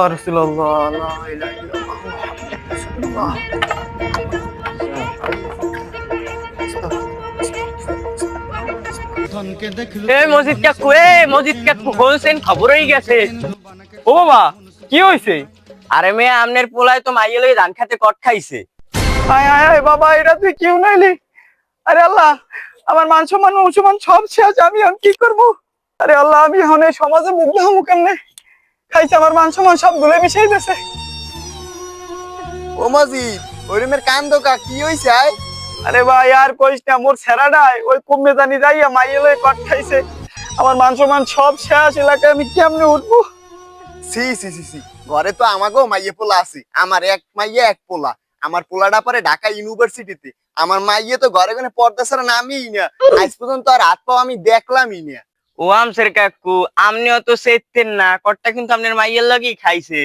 রাসূলুল্লাহ লা ইলাহা ইল্লাল্লাহ মসজিদ কাকু মসজিদ কাকু বলছেন খবর হয়ে গেছে। ও বাবা কি হয়েছে? আরে মেয়ে আমনের পোলায় তো মাইয়ে লই ধান খাতে কট খাইছে। আয় আয় আয় বাবা এটা তুই কিউ নাইলি? আরে আল্লাহ আমার মান সম্মান মুসলমান সব শেষ, আমি এখন কি করবো? আরে আল্লাহ আমি এখন এই সমাজে মুগ্ধ হবো কেমনে? খাইছে আমার মান সম্মান সব ধুলে মিশাই দিছে। ও মজিদ ওই রুমের কান্দকা কি হইছে? আরে ভাই আর কইস না, মোর ছেড়াটাই ওই কমে জানি যাইয়া মাইয়ে লই কট খাইছে। আমার মান সম্মান সব শেষ, এলাকায় আমি কেমনে উঠবো? সি সি সি সি ঘরে তো আমাকেও মাইয়ে পোলা আছে, আমার এক মাইয়ে এক পোলা। আমার পোলাটা পরে ঢাকা ইউনিভার্সিটিতে, আমার মাইয়ে তো ঘরে ঘরে পর্দা ছাড়া নামিই না। আজ পর্যন্ত আর হাত পাও আমি দেখলামই না। ও আমসের কাকু আমনিও তো সেতেন না, কটটা কিন্তু আপনার মাইয়ের লাগি খাইছে।